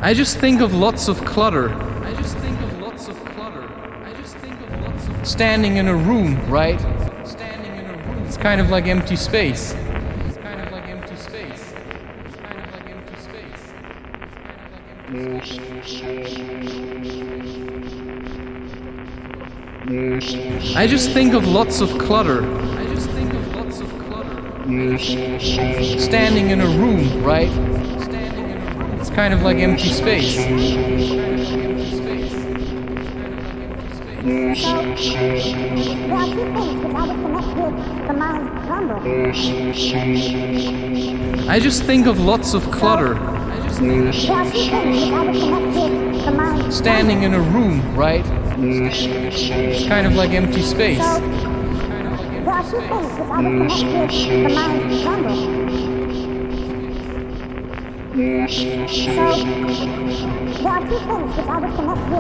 I just think of lots of clutter. Standing in a room, right? It's kind of like empty space. I just think of lots of clutter. Standing in a room, right? It's kind of like empty space. I just think of lots of clutter. Standing in a room, right? It's kind of like empty space.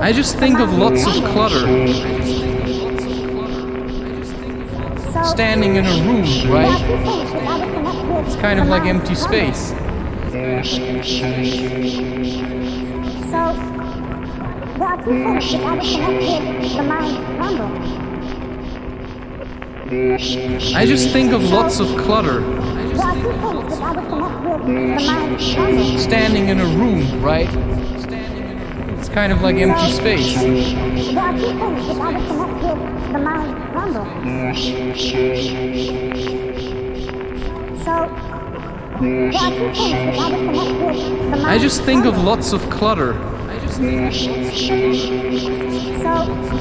I just think of lots of clutter. Standing in a room, right? It's kind of like empty space. I just think of lots of clutter. Standing in a room, right? It's kind of like empty space. I just think of lots of clutter.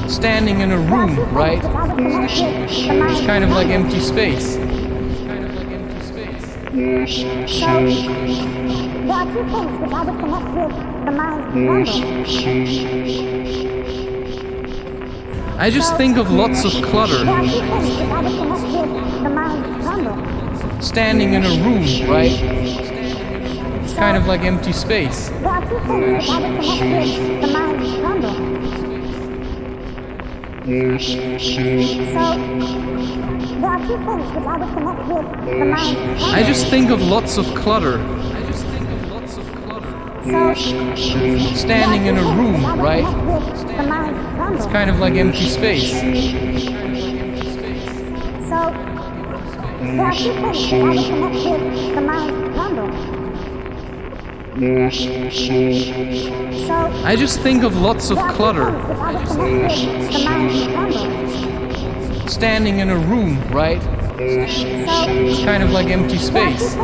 Standing in a room, right? It's kind of like empty space. I just think of lots of clutter. Standing in a room, right? It's kind of like empty space. I just think of lots of clutter. Standing in a room, right? It's kind of like empty space. I just think of lots of clutter. Standing in a room, right? It's kind of like empty space.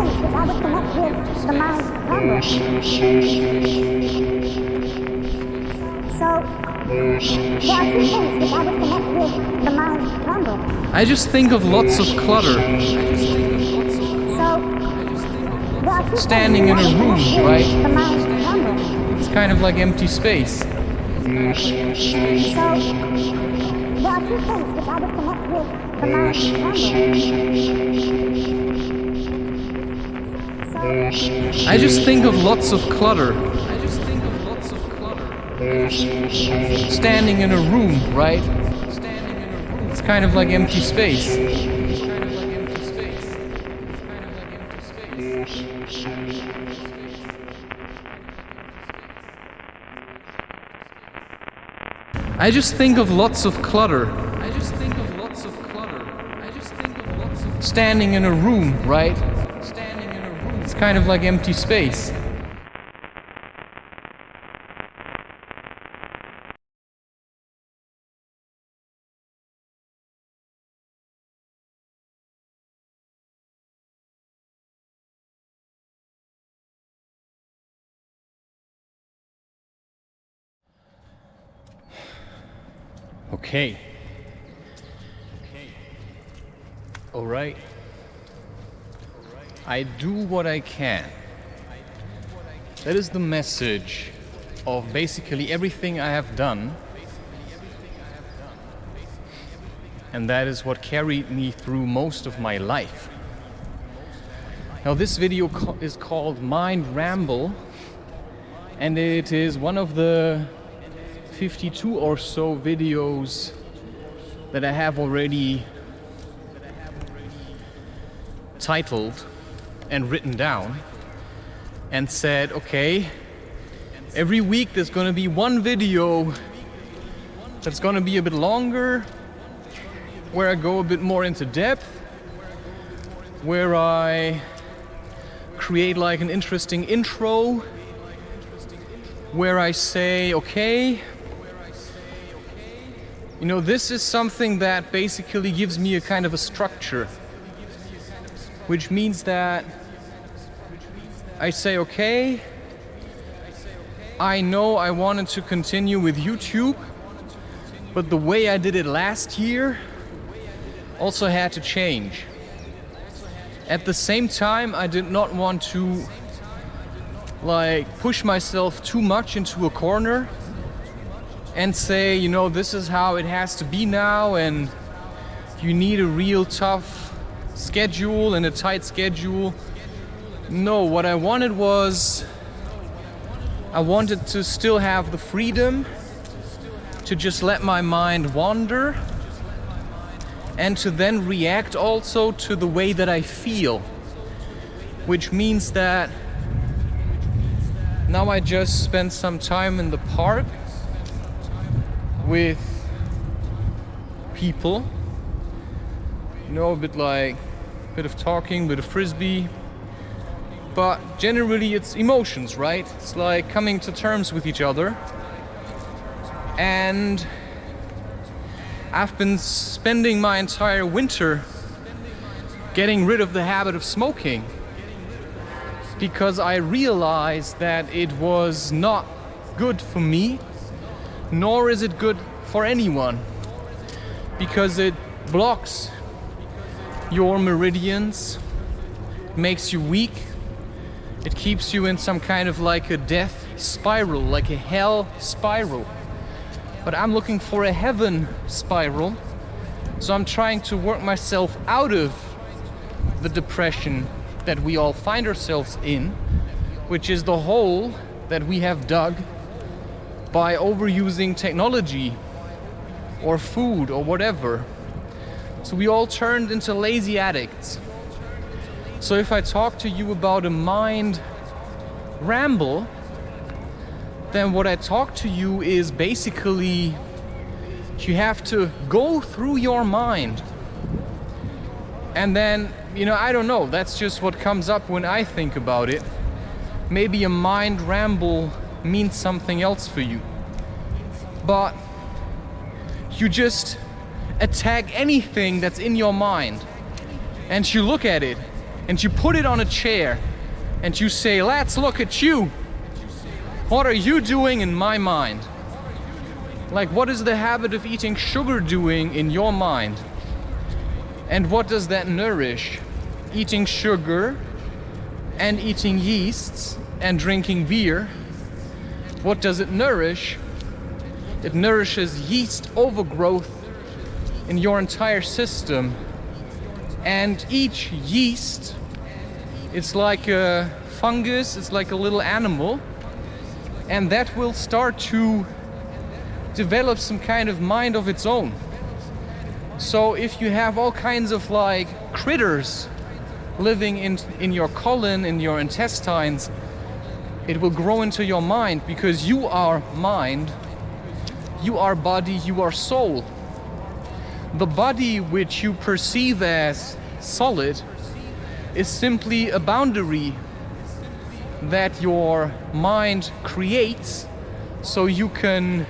I just think of lots of clutter. Standing in a room, right? It's kind of like empty space. I just think of lots of clutter. Standing in a room, right? It's kind of like empty space. I just think of lots of clutter. Standing in a room, right? It's kind of like empty space. Okay. All right. I do what I can. That is the message of basically everything I have done. And that is what carried me through most of my life. Now this video is called Mind Ramble, and it is one of the 52 or so videos that I have already titled and written down and said, okay, Every week there's gonna be one video that's gonna be a bit longer, where I go a bit more into depth, where I create like an interesting intro, where I say, okay, you know, this is something that basically gives me a kind of a structure, which means that I say, okay, I know I wanted to continue with YouTube, but the way I did it last year also had to change. At the same time, I did not want to like push myself too much into a corner and say, you know, this is how it has to be now, and you need a real tough schedule and a tight schedule. No, what I wanted was, I wanted to still have the freedom to just let my mind wander and to then react also to the way that I feel, which means that now I just spend some time in the park with people, you know, a bit of talking, a bit of frisbee, but generally it's emotions, right? It's like coming to terms with each other. And I've been spending my entire winter getting rid of the habit of smoking, because I realized that it was not good for me, nor is it good for anyone, because it blocks your meridians, makes you weak, it keeps you in some kind of like a death spiral, like a hell spiral. But I'm looking for a heaven spiral, so I'm trying to work myself out of the depression that we all find ourselves in, which is the hole that we have dug by overusing technology or food or whatever. So we all turned into lazy addicts. So if I talk to you about a mind ramble, then what I talk to you is basically you have to go through your mind. And then, you know, I don't know, that's just what comes up when I think about it. Maybe a mind ramble means something else for you. But you just attack anything that's in your mind, and you look at it, and you put it on a chair, and you say, let's look at you. What are you doing in my mind? Like, what is the habit of eating sugar doing in your mind? And what does that nourish? Eating sugar and eating yeasts and drinking beer. What does it nourish? It nourishes yeast overgrowth in your entire system. And each yeast, it's like a fungus, it's like a little animal, and that will start to develop some kind of mind of its own. So if you have all kinds of like critters living in your colon, in your intestines, it will grow into your mind, because you are mind, you are body, you are soul. The body which you perceive as solid is simply a boundary that your mind creates so you can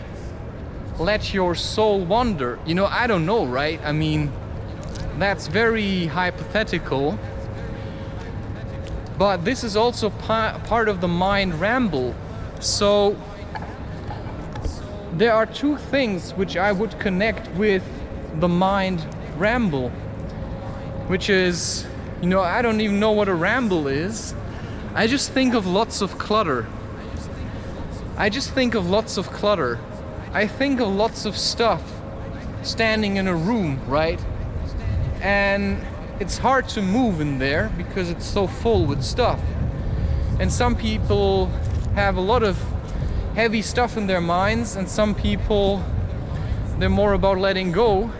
let your soul wander. You know, I don't know, right? I mean, that's very hypothetical. But this is also part of the mind ramble. So there are two things which I would connect with the mind ramble, which is, you know, I don't even know what a ramble is. I just think of lots of clutter. I think of lots of stuff standing in a room, right? And it's hard to move in there because it's so full with stuff. And some people have a lot of heavy stuff in their minds, and some people, they're more about letting go.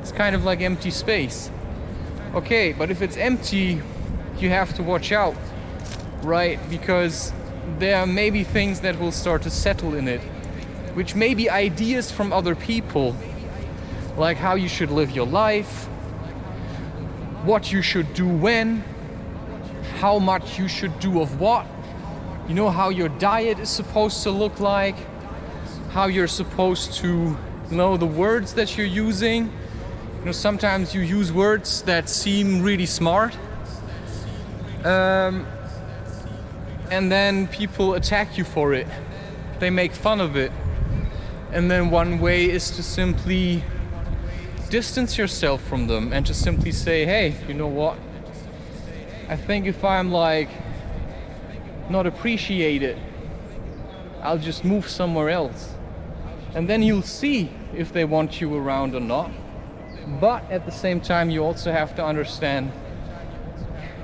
It's kind of like empty space. Okay, but if it's empty, you have to watch out, right? Because there may be things that will start to settle in it, which may be ideas from other people, like how you should live your life, what you should do when, how much you should do of what, you know, how your diet is supposed to look like, how you're supposed to know the words that you're using. You know, sometimes you use words that seem really smart, and then people attack you for it. They make fun of it. And then one way is to simply distance yourself from them and to simply say, hey, you know what? I think if I'm like not appreciated, I'll just move somewhere else. And then you'll see if they want you around or not. But at the same time, you also have to understand,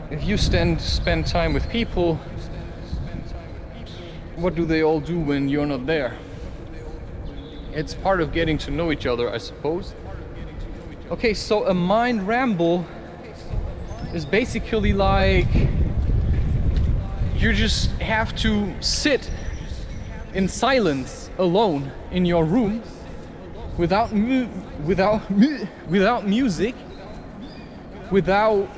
if you spend time with people, what do they all do when you're not there? It's part of getting to know each other, I suppose. Okay, so a mind ramble is basically like you just have to sit in silence alone in your room without music, without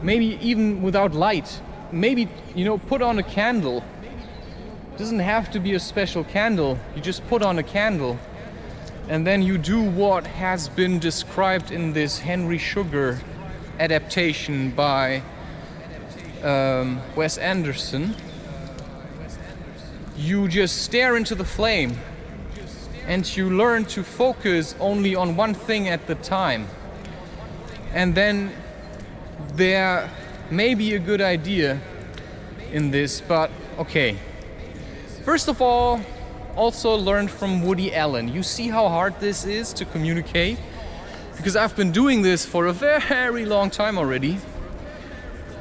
maybe even without light. Maybe, you know, put on a candle. It doesn't have to be a special candle. You just put on a candle and then you do what has been described in this Henry Sugar adaptation by Wes Anderson. You just stare into the flame and you learn to focus only on one thing at the time. And then there may be a good idea in this, but okay. First of all, also learned from Woody Allen. You see how hard this is to communicate? Because I've been doing this for a very long time already,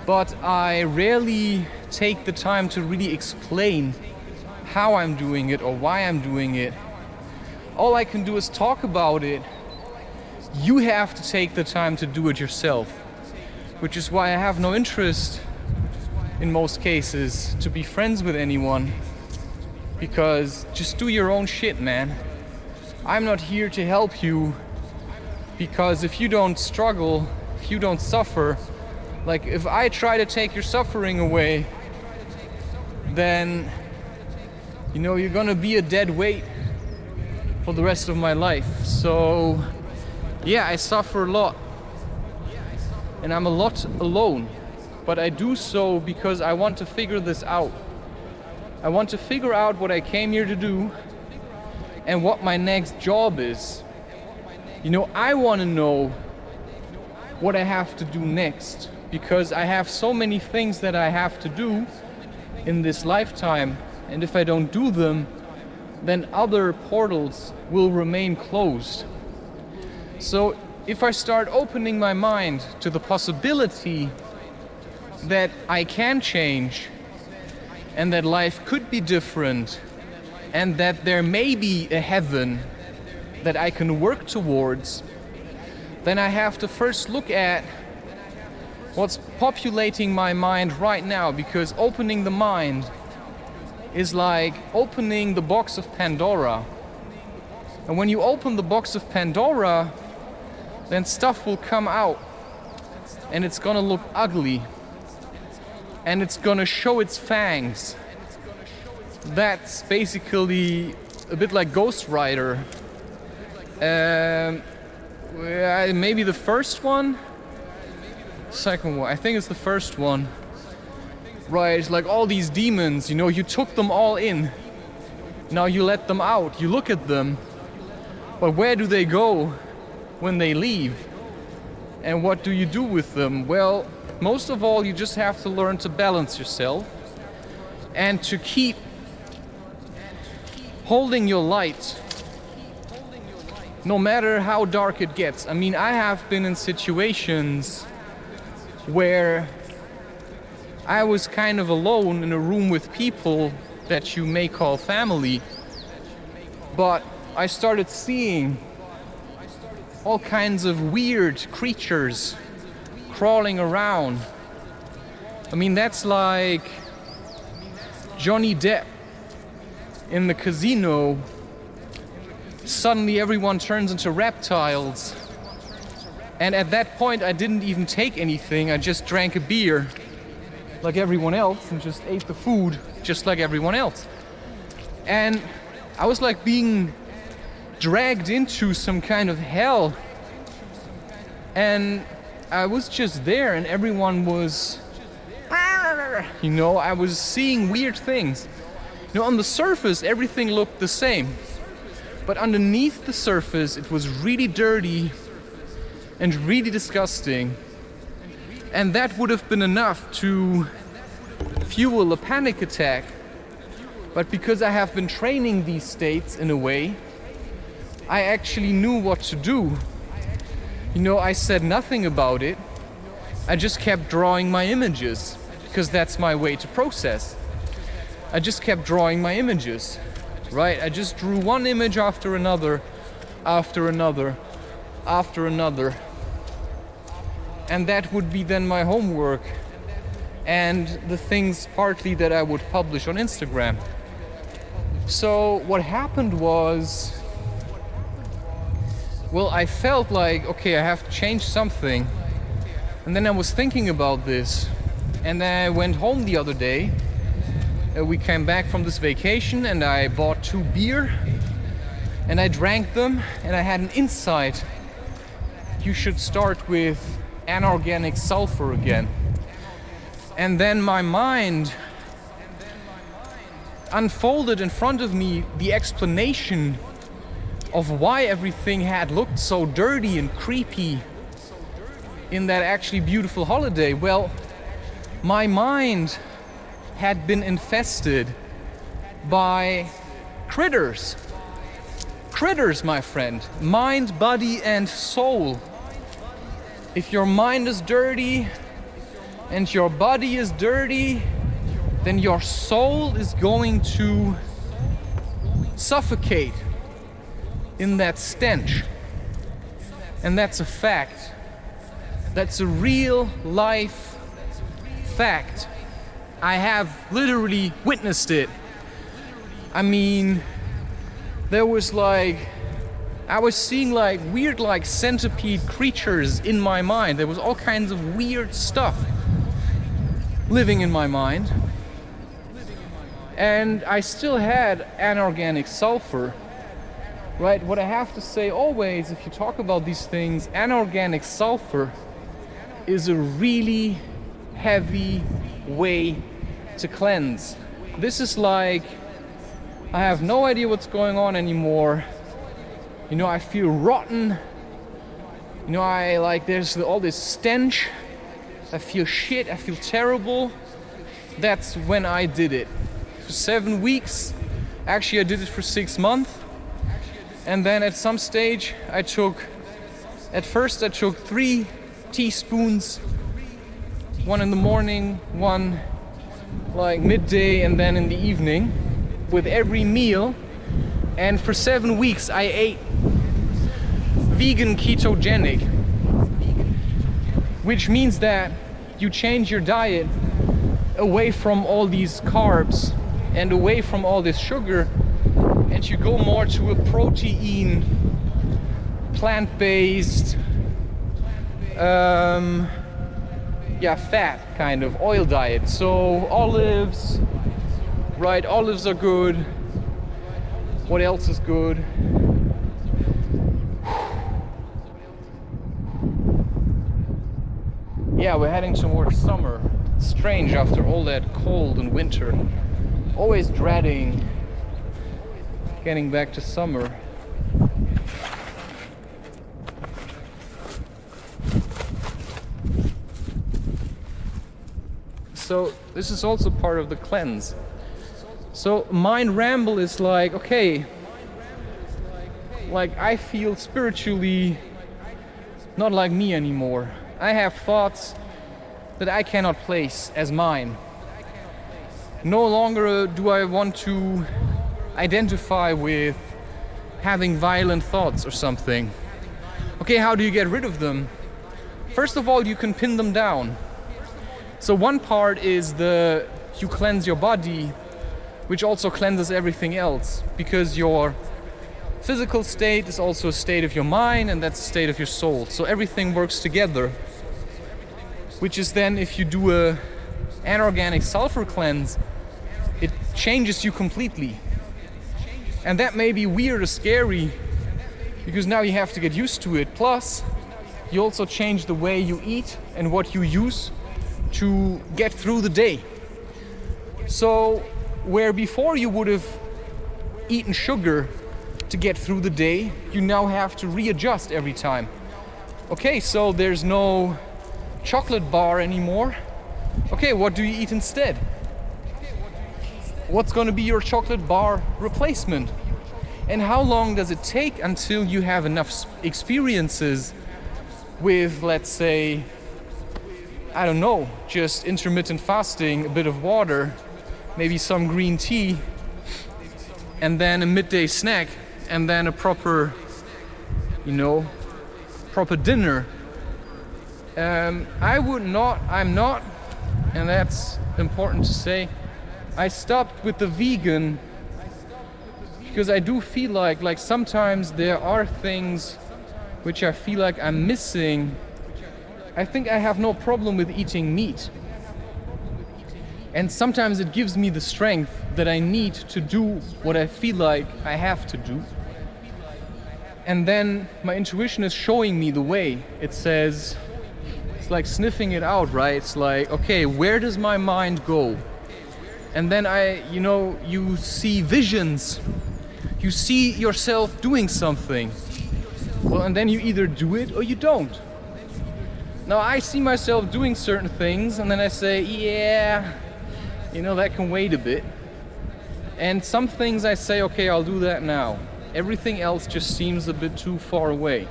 but I rarely take the time to really explain how I'm doing it or why I'm doing it. All I can do is talk about it. You have to take the time to do it yourself, which is why I have no interest in most cases to be friends with anyone, because just do your own shit, man. I'm not here to help you, because if you don't struggle, if you don't suffer, like if I try to take your suffering away, then you know you're gonna be a dead weight for the rest of my life. So yeah, I suffer a lot and I'm a lot alone, but I do so because I want to figure this out. I want to figure out what I came here to do and what my next job is. You know, I want to know what I have to do next, because I have so many things that I have to do in this lifetime, and if I don't do them, then other portals will remain closed. So if I start opening my mind to the possibility that I can change and that life could be different and that there may be a heaven that I can work towards, then I have to first look at what's populating my mind right now, because opening the mind is like opening the box of Pandora. And when you open the box of Pandora, then stuff will come out and it's gonna look ugly and it's gonna show its fangs. That's basically a bit like Ghost Rider. Maybe the first one? Second one, I think it's the first one. Right, it's like all these demons, you know, you took them all in. Now you let them out, you look at them. But where do they go when they leave? And what do you do with them? Well, most of all, you just have to learn to balance yourself and to keep holding your light, no matter how dark it gets. I mean, I have been in situations where I was kind of alone in a room with people that you may call family, but I started seeing all kinds of weird creatures crawling around. I mean, that's like Johnny Depp in the casino, suddenly everyone turns into reptiles. And at that point I didn't even take anything, I just drank a beer like everyone else and just ate the food just like everyone else. And I was like being dragged into some kind of hell. And I was just there and everyone was, you know, I was seeing weird things. You know, on the surface everything looked the same. But underneath the surface it was really dirty and really disgusting. And that would have been enough to fuel a panic attack. But because I have been training these states in a way, I actually knew what to do. You know, I said nothing about it. I just kept drawing my images, because that's my way to process. I just kept drawing my images, right? I just drew one image after another, after another, after another. And that would be then my homework and the things partly that I would publish on Instagram. So what happened was, well, I felt like, okay, I have to change something. And then I was thinking about this. And then I went home the other day. We came back from this vacation and I bought 2 beer. And I drank them and I had an insight. You should start with anorganic sulfur again. And then my mind unfolded in front of me the explanation of why everything had looked so dirty and creepy in that actually beautiful holiday. Well, my mind had been infested by critters. Critters, my friend. Mind, body, and soul. If your mind is dirty and your body is dirty, then your soul is going to suffocate in that stench. And that's a fact. That's a real life fact. I have literally witnessed it. I mean, there was like, I was seeing like weird like centipede creatures in my mind. There was all kinds of weird stuff living in my mind. And I still had anorganic sulfur, right? What I have to say always, if you talk about these things, anorganic sulfur is a really heavy way to cleanse. This is like, I have no idea what's going on anymore. You know, I feel rotten. You know, I like, there's all this stench. I feel shit, I feel terrible. That's when I did it. For 7 weeks. Actually, I did it for 6 months. And then at some stage, at first I took 3 teaspoons. 1 in the morning, 1 like midday, and then in the evening with every meal. And for 7 weeks I ate vegan ketogenic, which means that you change your diet away from all these carbs and away from all this sugar, and you go more to a protein, plant-based, fat kind of oil diet. So olives, right? Olives are good. What else is good? Yeah, we're heading towards summer. It's strange after all that cold and winter. Always dreading getting back to summer. So this is also part of the cleanse. So mind ramble is like, okay, like I feel spiritually not like me anymore. I have thoughts that I cannot place as mine. No longer do I want to identify with having violent thoughts or something. Okay, how do you get rid of them? First of all, you can pin them down. So one part is you cleanse your body which also cleanses everything else, because your physical state is also a state of your mind, and that's a state of your soul. So everything works together, which is then, if you do a anorganic sulfur cleanse, it changes you completely. And that may be weird or scary, because now you have to get used to it. Plus, you also change the way you eat and what you use to get through the day. So where before you would have eaten sugar to get through the day, you now have to readjust every time. Okay, so there's no chocolate bar anymore. Okay, what do you eat instead? What's going to be your chocolate bar replacement? And how long does it take until you have enough experiences with, let's say, I don't know, just intermittent fasting, a bit of water, maybe some green tea, and then a midday snack, and then a proper, proper dinner. I'm not, and that's important to say, I stopped with the vegan because I do feel like sometimes there are things which I feel like I'm missing. I think I have no problem with eating meat. And sometimes it gives me the strength that I need to do what I feel like I have to do. And then my intuition is showing me the way. It says, it's like sniffing it out, right? It's like, okay, where does my mind go? And then you see visions. You see yourself doing something. Well, and then you either do it or you don't. Now I see myself doing certain things, and then I say, yeah, that can wait a bit. And some things I say, okay, I'll do that now. Everything else just seems a bit too far away.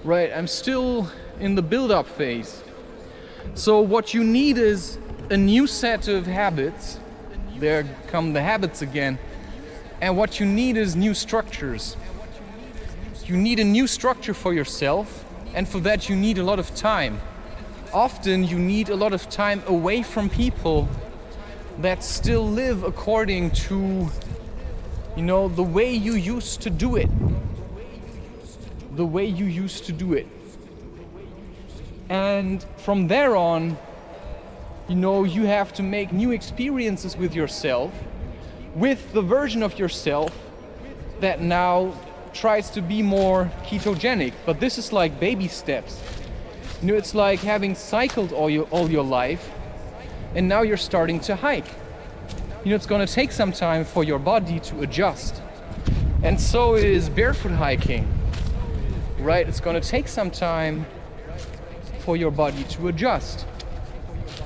Right, I'm still in the build-up phase. So what you need is a new set of habits. There come the habits again. And what you need is new structures. You need a new structure for yourself, and for that you need a lot of time. Often you need a lot of time away from people that still live according to, the way you used to do it. The way you used to do it. And from there on, you have to make new experiences with yourself, with the version of yourself that now tries to be more ketogenic. But this is like baby steps. It's like having cycled all your life, and now you're starting to hike. It's going to take some time for your body to adjust. And so is barefoot hiking, right? It's going to take some time for your body to adjust.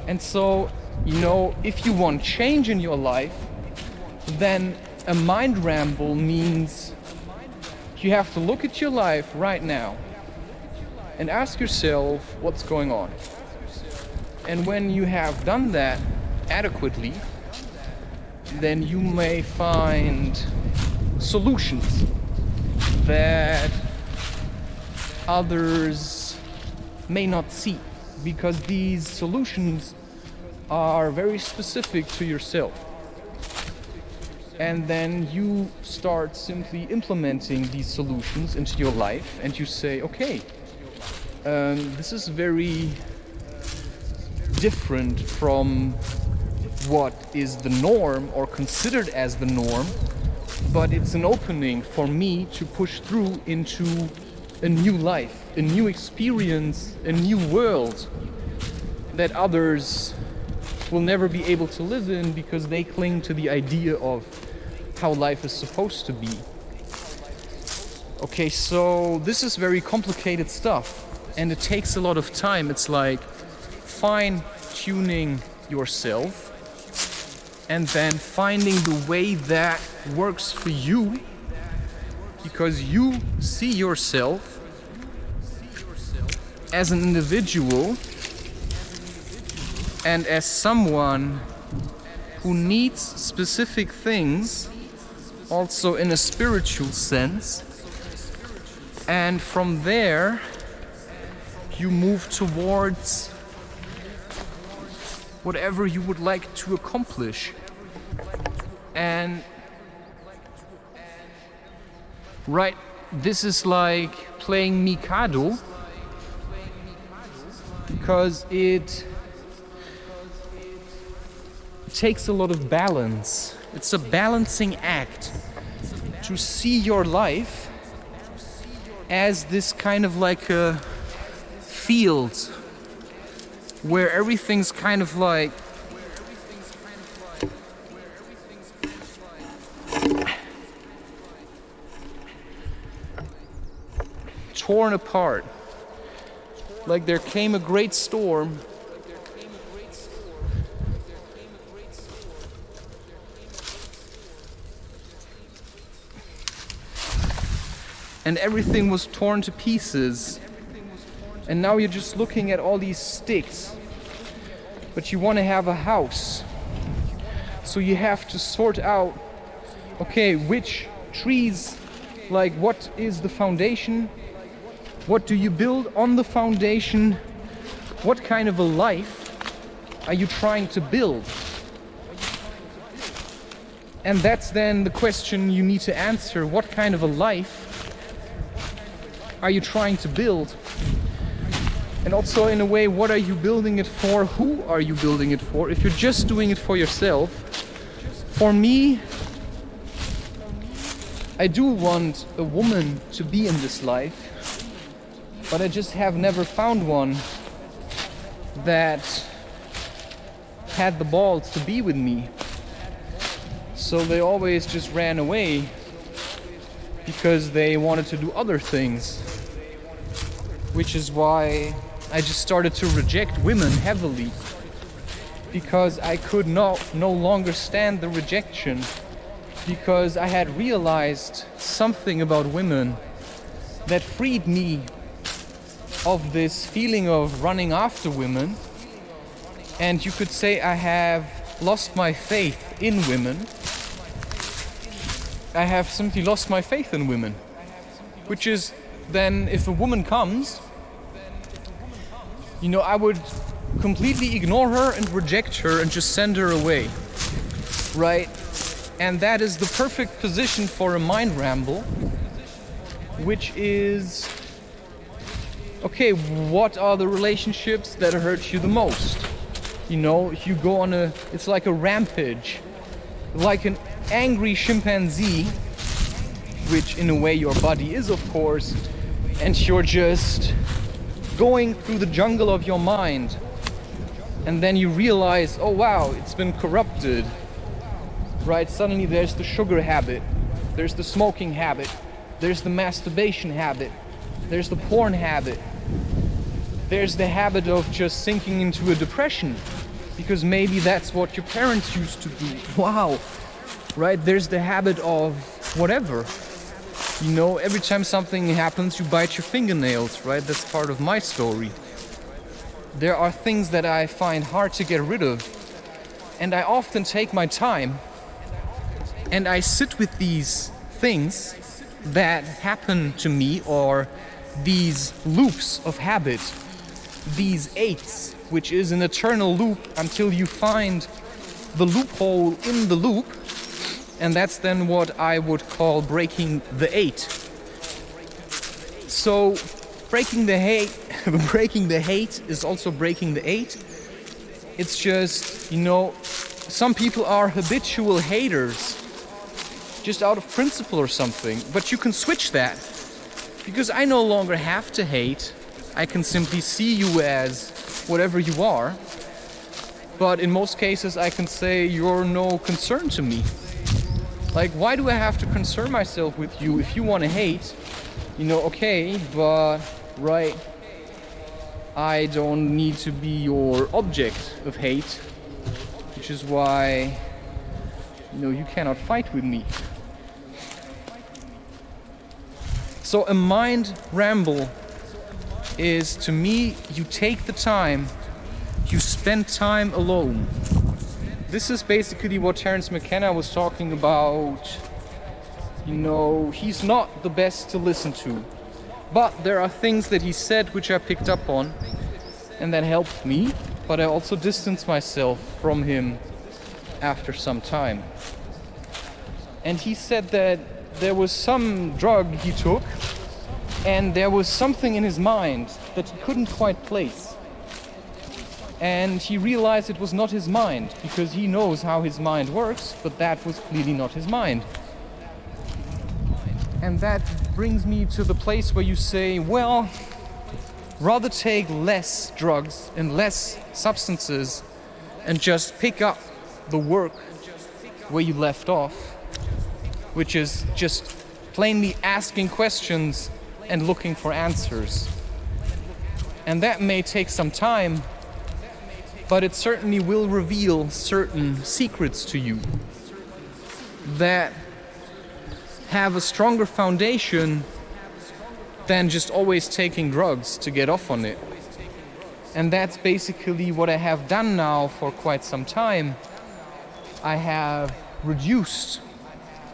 And so, if you want change in your life, then a mind ramble means you have to look at your life right now and ask yourself what's going on. And when you have done that adequately, then you may find solutions that others may not see, because these solutions are very specific to yourself. And then you start simply implementing these solutions into your life, and you say, okay, this is very different from what is the norm or considered as the norm, but it's an opening for me to push through into a new life, a new experience, a new world that others will never be able to live in, because they cling to the idea of how life is supposed to be. Okay, so this is very complicated stuff, and it takes a lot of time. It's like fine-tuning yourself and then finding the way that works for you, because you see yourself as an individual and as someone who needs specific things, also in a spiritual sense. And from there, you move towards whatever you would like to accomplish. And right, this is like playing Mikado, because it takes a lot of balance. It's a balancing act to see your life as this kind of like a field where everything's kind of like torn apart. Like there came a great storm and everything was torn to pieces. And now you're just looking at all these sticks. But you want to have a house. So you have to sort out, okay, which trees, like what is the foundation? What do you build on the foundation? What kind of a life are you trying to build? And that's then the question you need to answer. What kind of a life are you trying to build? And also, in a way, what are you building it for? Who are you building it for? If you're just doing it for yourself, for me, I do want a woman to be in this life, but I just have never found one that had the balls to be with me. So they always just ran away because they wanted to do other things. Which is why I just started to reject women heavily, because I could no longer stand the rejection, because I had realized something about women that freed me of this feeling of running after women. And you could say I have lost my faith in women. I have simply lost my faith in women, which is then if a woman comes, you know, I would completely ignore her and reject her and just send her away, right? And that is the perfect position for a mind ramble, which is, okay, what are the relationships that hurt you the most? You know, you go on it's like a rampage, like an angry chimpanzee, which in a way your body is, of course, and you're just going through the jungle of your mind, and then you realize, oh wow, it's been corrupted, right? Suddenly there's the sugar habit, there's the smoking habit, there's the masturbation habit, there's the porn habit, there's the habit of just sinking into a depression because maybe that's what your parents used to do. Wow, right? There's the habit of whatever. You know, every time something happens, you bite your fingernails, right? That's part of my story. There are things that I find hard to get rid of, and I often take my time and I sit with these things that happen to me, or these loops of habit, these eights, which is an eternal loop until you find the loophole in the loop. And that's then what I would call breaking the eight. So breaking the hate is also breaking the eight. It's just, you know, some people are habitual haters just out of principle or something, but you can switch that, because I no longer have to hate. I can simply see you as whatever you are, but in most cases I can say you're no concern to me. Like, why do I have to concern myself with you? If you want to hate, you know, okay, but, right, I don't need to be your object of hate, which is why, you know, you cannot fight with me. So a mind ramble is, to me, you take the time, you spend time alone. This is basically what Terence McKenna was talking about. You know, he's not the best to listen to, but there are things that he said which I picked up on and that helped me, but I also distanced myself from him after some time. and he said that there was some drug he took, and there was something in his mind that he couldn't quite place. And he realized it was not his mind, because he knows how his mind works, but that was clearly not his mind. And that brings me to the place where you say, well, rather take less drugs and less substances and just pick up the work where you left off, which is just plainly asking questions and looking for answers. And that may take some time, but it certainly will reveal certain secrets to you that have a stronger foundation than just always taking drugs to get off on it. And that's basically what I have done now for quite some time. I have reduced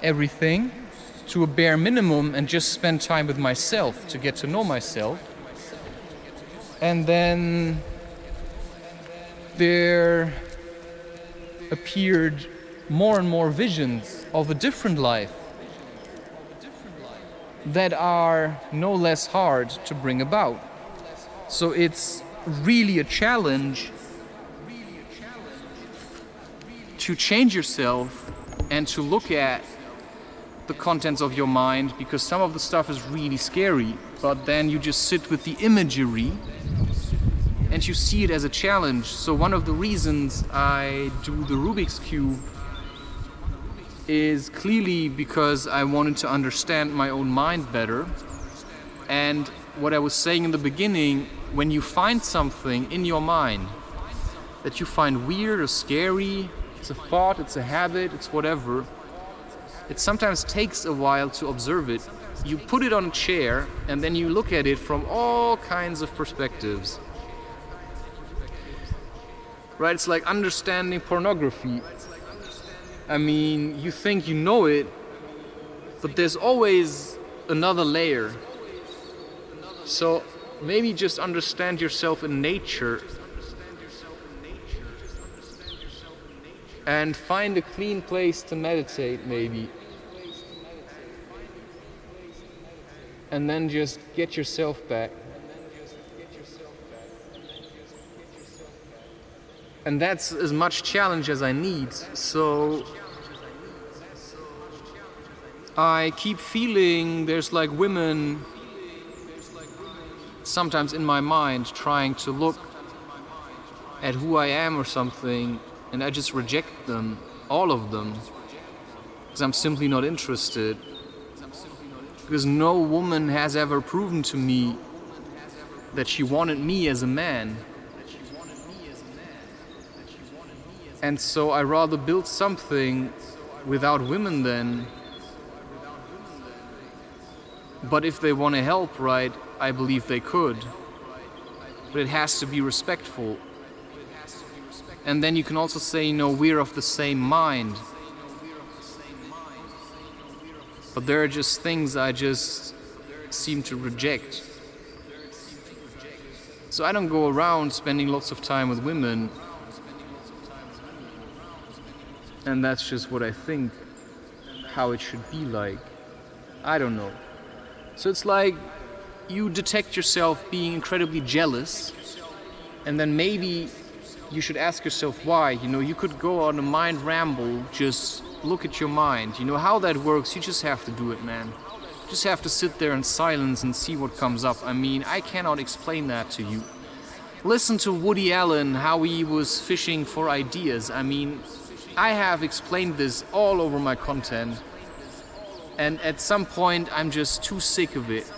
everything to a bare minimum and just spend time with myself to get to know myself. And then there appeared more and more visions of a different life that are no less hard to bring about. So it's really a challenge to change yourself and to look at the contents of your mind, because some of the stuff is really scary, but then you just sit with the imagery and you see it as a challenge. So one of the reasons I do the Rubik's Cube is clearly because I wanted to understand my own mind better. And what I was saying in the beginning, when you find something in your mind that you find weird or scary, it's a thought, it's a habit, it's whatever, it sometimes takes a while to observe it. You put it on a chair and then you look at it from all kinds of perspectives. Right? It's like understanding pornography. I mean, you think you know it, but there's always another layer. So maybe just understand yourself in nature and find a clean place to meditate, maybe. And then just get yourself back. And that's as much challenge as I need. So I keep feeling there's like women sometimes in my mind trying to look at who I am or something, and I just reject them, all of them, because I'm simply not interested. Because no woman has ever proven to me that she wanted me as a man. And so I rather build something without women then. But if they want to help, right, I believe they could. But it has to be respectful. And then you can also say, you know, we're of the same mind. But there are just things I just seem to reject. So I don't go around spending lots of time with women. And that's just what I think, how it should be like. I don't know. So it's like you detect yourself being incredibly jealous, and then maybe you should ask yourself why. You know, you could go on a mind ramble, just look at your mind. You know how that works, you just have to do it, man. You just have to sit there in silence and see what comes up. I mean, I cannot explain that to you. Listen to Woody Allen, how he was fishing for ideas. I mean, I have explained this all over my content, and at some point I'm just too sick of it.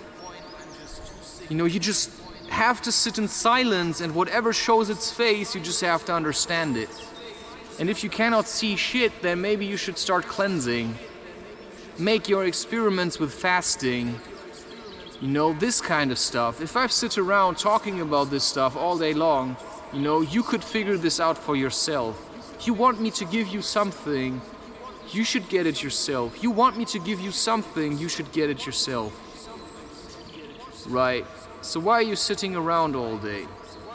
You know, you just have to sit in silence, and whatever shows its face, you just have to understand it. And if you cannot see shit, then maybe you should start cleansing. Make your experiments with fasting. You know, this kind of stuff. If I sit around talking about this stuff all day long, you know, you could figure this out for yourself. You want me to give you something, you should get it yourself. You want me to give you something, you should get it yourself. Right? So why are you sitting around all day?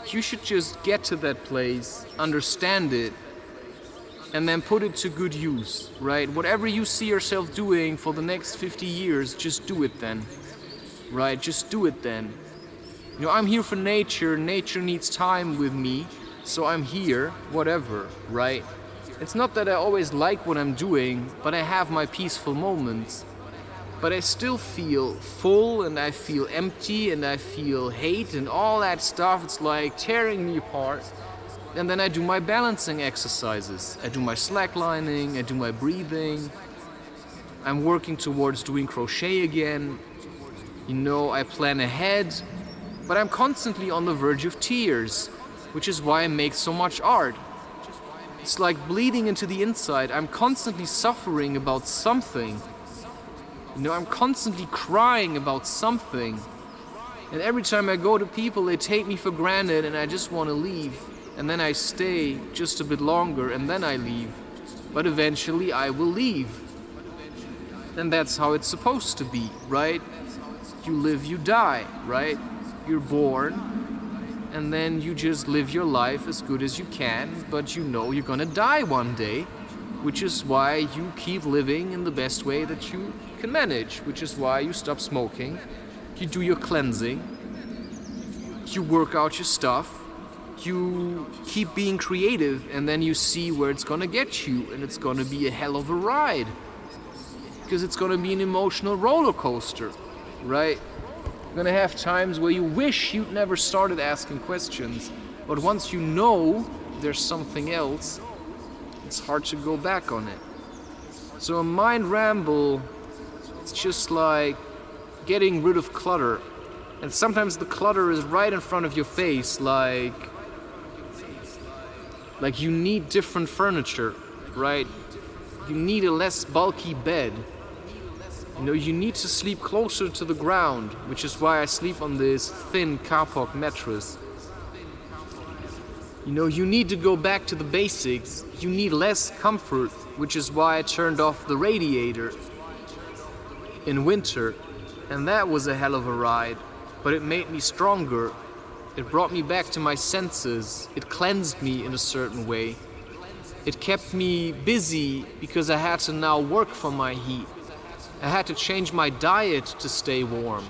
You should just get to that place, understand it, and then put it to good use, right? Whatever you see yourself doing for the next 50 years, just do it then, right? Just do it then. You know, I'm here for nature. Nature needs time with me, so I'm here, whatever, right? It's not that I always like what I'm doing, but I have my peaceful moments. But I still feel full, and I feel empty, and I feel hate and all that stuff. It's like tearing me apart. And then I do my balancing exercises. I do my slacklining, I do my breathing. I'm working towards doing crochet again. You know, I plan ahead. But I'm constantly on the verge of tears, which is why I make so much art. It's like bleeding into the inside. I'm constantly suffering about something. You know, I'm constantly crying about something. And every time I go to people, they take me for granted and I just want to leave. And then I stay just a bit longer and then I leave. But eventually I will leave. And that's how it's supposed to be, right? You live, you die, right? You're born, and then you just live your life as good as you can, but you know you're gonna die one day, which is why you keep living in the best way that you can manage, which is why you stop smoking, you do your cleansing, you work out your stuff, you keep being creative, and then you see where it's gonna get you, and it's gonna be a hell of a ride, because it's gonna be an emotional roller coaster, right? You're gonna have times where you wish you'd never started asking questions, but once you know there's something else, it's hard to go back on it. So a mind ramble, it's just like getting rid of clutter. And sometimes the clutter is right in front of your face, like you need different furniture, right? You need a less bulky bed. You know, you need to sleep closer to the ground, which is why I sleep on this thin kapok mattress. You know, you need to go back to the basics. You need less comfort, which is why I turned off the radiator in winter. And that was a hell of a ride, but it made me stronger. It brought me back to my senses. It cleansed me in a certain way. It kept me busy because I had to now work for my heat. I had to change my diet to stay warm,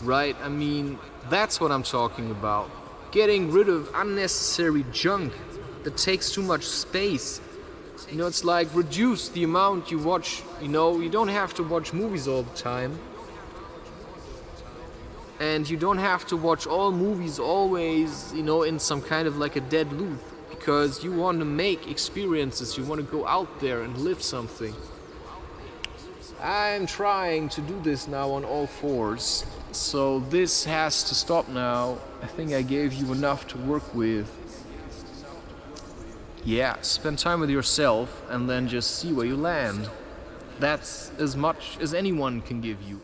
right? I mean, that's what I'm talking about. Getting rid of unnecessary junk that takes too much space. You know, it's like reduce the amount you watch. You know, you don't have to watch movies all the time. And you don't have to watch all movies always, you know, in some kind of like a dead loop. Because you want to make experiences, you want to go out there and live something. I'm trying to do this now on all fours, so this has to stop now. I think I gave you enough to work with. Yeah, spend time with yourself and then just see where you land. That's as much as anyone can give you.